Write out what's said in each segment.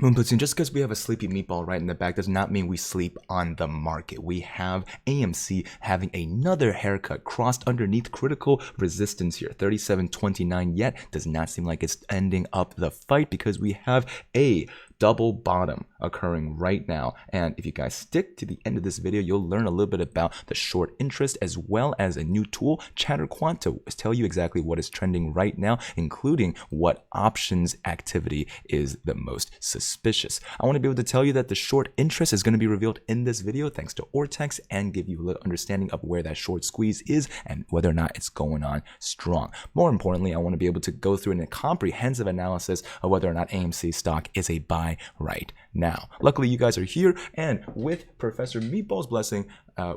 Moon Platoon, just because we have a sleepy meatball right in the back does not mean we sleep on the market. We have AMC having another haircut crossed underneath critical resistance here. 37.29 yet does not seem like it's ending up the fight because we have a double bottom occurring right now. And if you guys stick to the end of this video, you'll learn a little bit about the short interest as well as a new tool, ChatterQuant, to tell you exactly what is trending right now, including what options activity is the most suspicious. I want to be able to tell you that the short interest is going to be revealed in this video thanks to Ortex and give you a little understanding of where that short squeeze is and whether or not it's going on strong. More importantly, I want to be able to go through a comprehensive analysis of whether or not AMC stock is a buy right now. Luckily, you guys are here, and with Professor Meatball's blessing,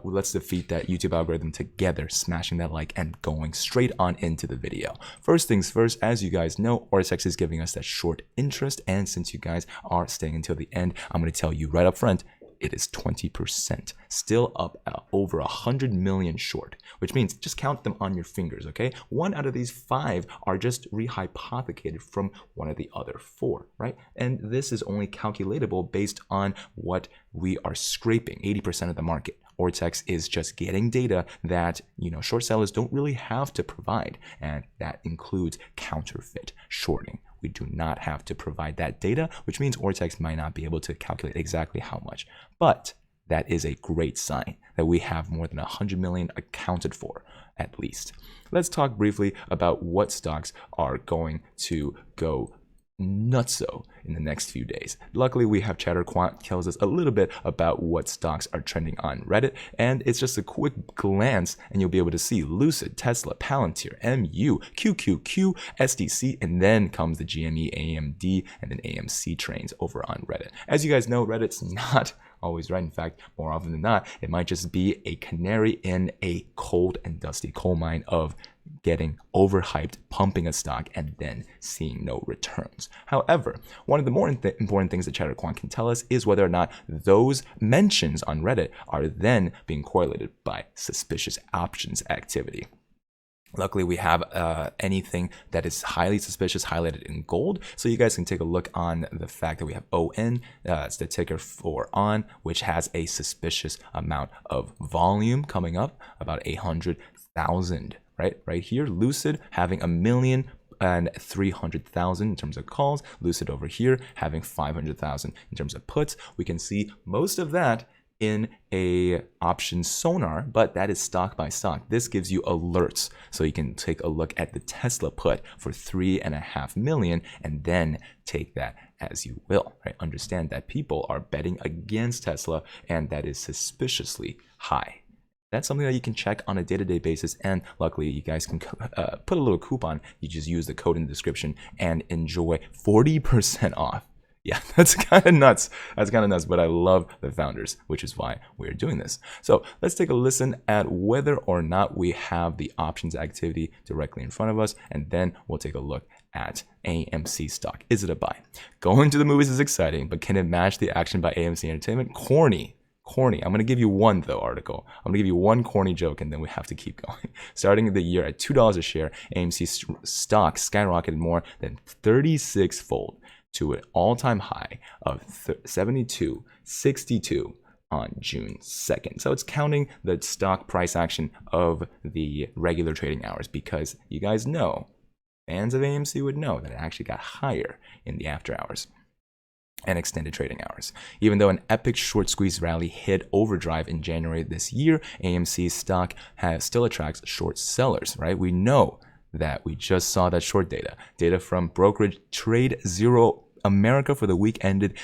let's defeat that YouTube algorithm together, smashing that like and going straight on into the video. First things first, as you guys know, Ortex is giving us that short interest, and since you guys are staying until the end, I'm going to tell you right up front, it is 20%, still up over 100 million short, which means just count them on your fingers, okay? 1 out of these 5 are just rehypothecated from one of the other 4, right? And this is only calculatable based on what we are scraping, 80% of the market. Ortex is just getting data that, short sellers don't really have to provide, and that includes counterfeit shorting. We do not have to provide that data, which means Ortex might not be able to calculate exactly how much. But that is a great sign that we have more than 100 million accounted for, at least. Let's talk briefly about what stocks are going to go nutso in the next few days. Luckily, we have ChatterQuant tells us a little bit about what stocks are trending on Reddit, and it's just a quick glance and you'll be able to see Lucid, Tesla, Palantir, MU, QQQ, SDC, and then comes the GME, AMD, and then AMC trains over on Reddit. As you guys know, Reddit's not always right. In fact, more often than not, it might just be a canary in a cold and dusty coal mine of getting overhyped, pumping a stock, and then seeing no returns. However, one of the more important things that ChatterQuant can tell us is whether or not those mentions on Reddit are then being correlated by suspicious options activity. Luckily, we have anything that is highly suspicious highlighted in gold. So you guys can take a look on the fact that we have ON, it's the ticker for ON, which has a suspicious amount of volume coming up, about 800,000, right here. Lucid having 1,300,000 in terms of calls. Lucid over here having 500,000 in terms of puts. We can see most of that in a option Sonar, but that is stock by stock. This gives you alerts, so you can take a look at the Tesla put for 3.5 million and then take that as you will, right? Understand that people are betting against Tesla, and that is suspiciously high. That's something that you can check on a day-to-day basis, and luckily you guys can put a little coupon. You just use the code in the description and enjoy 40% off. Yeah, that's kind of nuts. That's kind of nuts, but I love the founders, which is why we're doing this. So let's take a listen at whether or not we have the options activity directly in front of us, and then we'll take a look at AMC stock. Is it a buy? Going to the movies is exciting, but can it match the action by AMC Entertainment? Corny. I'm going to give you one, though, article. I'm going to give you one corny joke, and then we have to keep going. Starting the year at $2 a share, AMC stock skyrocketed more than 36-fold to an all-time high of 72.62 on June 2nd. So it's counting the stock price action of the regular trading hours, because you guys know, fans of AMC would know that it actually got higher in the after hours and extended trading hours. Even though an epic short squeeze rally hit overdrive in January this year, AMC stock still attracts short sellers, right? We know that we just saw that short data from brokerage Trade Zero America for the week ended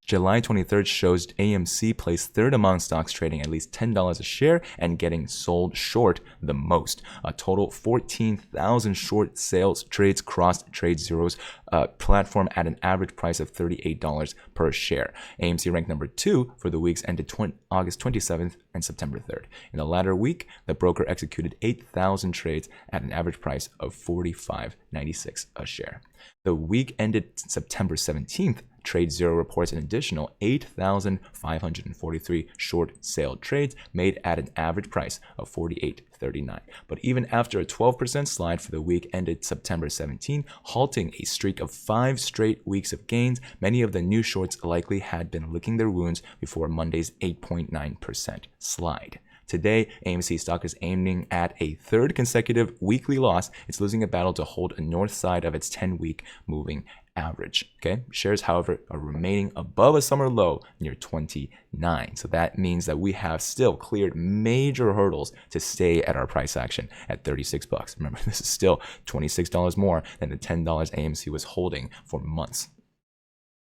July 23rd shows AMC placed third among stocks trading at least $10 a share and getting sold short the most. A total 14,000 short sales trades crossed Trade Zero's platform at an average price of $38 per share. AMC ranked number 2 for the weeks ended August 27th and September 3rd. In the latter week, the broker executed 8,000 trades at an average price of $45.96 a share. The week ended September 17th, Trade Zero reports an additional 8,543 short sale trades made at an average price of $48.39. But even after a 12% slide for the week ended September 17, halting a streak of 5 straight weeks of gains, many of the new shorts likely had been licking their wounds before Monday's 8.9% slide. Today, AMC stock is aiming at a third consecutive weekly loss. It's losing a battle to hold a north side of its 10-week moving average. Okay, shares, however, are remaining above a summer low near 29. So that means that we have still cleared major hurdles to stay at our price action at 36 bucks. Remember, this is still $26 more than the $10 AMC was holding for months.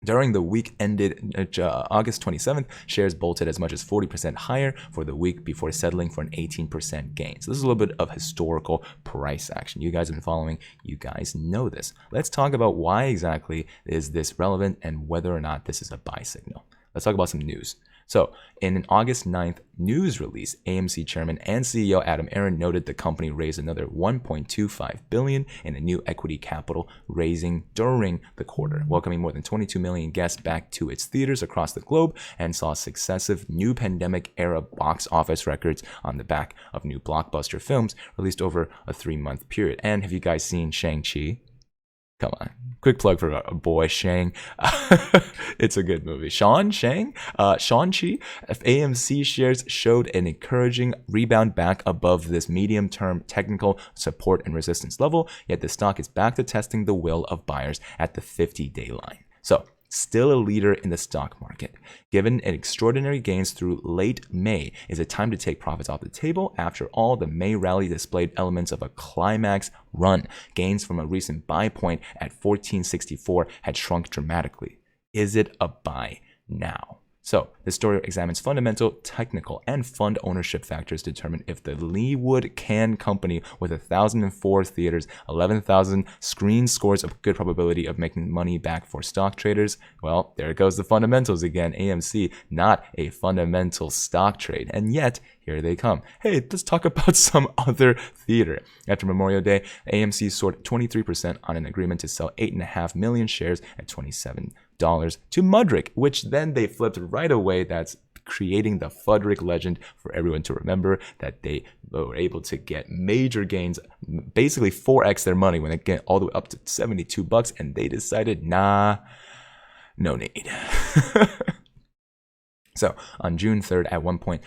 During the week ended August 27th, shares bolted as much as 40% higher for the week before settling for an 18% gain. So this is a little bit of historical price action. You guys have been following, you guys know this. Let's talk about why exactly is this relevant and whether or not this is a buy signal. Let's talk about some news. So, in an August 9th news release, AMC chairman and CEO Adam Aron noted the company raised another $1.25 billion in a new equity capital raising during the quarter, welcoming more than 22 million guests back to its theaters across the globe, and saw successive new pandemic-era box office records on the back of new blockbuster films released over a 3-month period. And have you guys seen Shang-Chi? Come on. Quick plug for a boy, Shang. It's a good movie. Shang-Chi. AMC shares showed an encouraging rebound back above this medium-term technical support and resistance level, yet the stock is back to testing the will of buyers at the 50-day line. So, still a leader in the stock market. Given an extraordinary gains through late May, is it time to take profits off the table? After all, the May rally displayed elements of a climax run. Gains from a recent buy point at 1464 had shrunk dramatically. Is it a buy now? So, the story examines fundamental, technical, and fund ownership factors to determine if the Leewood Can Company with 1,004 theaters, 11,000 screen scores a good probability of making money back for stock traders. Well, there goes the fundamentals again. AMC, not a fundamental stock trade. And yet, here they come. Hey, let's talk about some other theater. After Memorial Day, AMC soared 23% on an agreement to sell 8.5 million shares at $27 to Mudrick, which then they flipped right away. That's creating the Fudrick legend for everyone to remember, that they were able to get major gains, basically 4x their money when they get all the way up to 72 bucks, and they decided, nah, no need. So on June 3rd, at one point,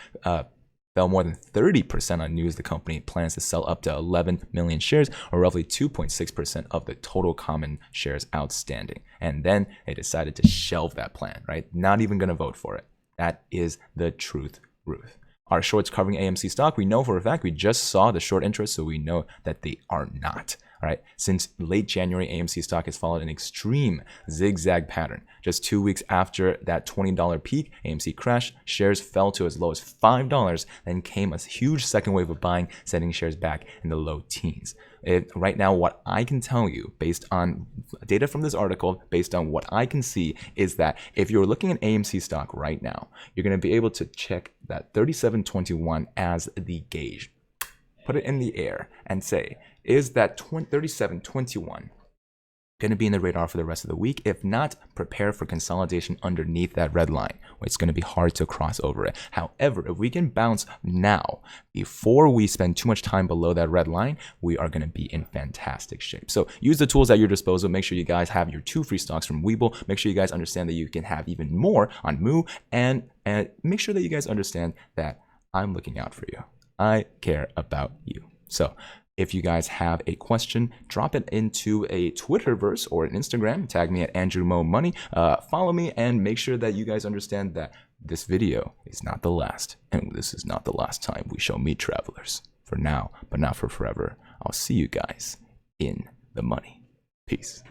fell more than 30% on news the company plans to sell up to 11 million shares, or roughly 2.6% of the total common shares outstanding. And then they decided to shelve that plan, right? Not even going to vote for it. That is the truth, Ruth. Our shorts covering AMC stock, we know for a fact, we just saw the short interest, so we know that they are not. All right. Since late January, AMC stock has followed an extreme zigzag pattern. Just 2 weeks after that $20 peak, AMC crashed, shares fell to as low as $5, then came a huge second wave of buying, sending shares back in the low teens. Right now, what I can tell you, based on data from this article, based on what I can see, is that if you're looking at AMC stock right now, you're going to be able to check that 37.21 as the gauge. Put it in the air and say, is that 37.21 going to be in the radar for the rest of the week? If not, prepare for consolidation underneath that red line, where it's going to be hard to cross over it. However, if we can bounce now, before we spend too much time below that red line, we are going to be in fantastic shape. So use the tools at your disposal. Make sure you guys have your 2 free stocks from Webull. Make sure you guys understand that you can have even more on Moo, and make sure that you guys understand that I'm looking out for you. I care about you. So if you guys have a question, drop it into a Twitterverse or an Instagram. Tag me at AndrewMoMoney. Follow me and make sure that you guys understand that this video is not the last. And this is not the last time we shall meet travelers. For now, but not for forever. I'll see you guys in the money. Peace.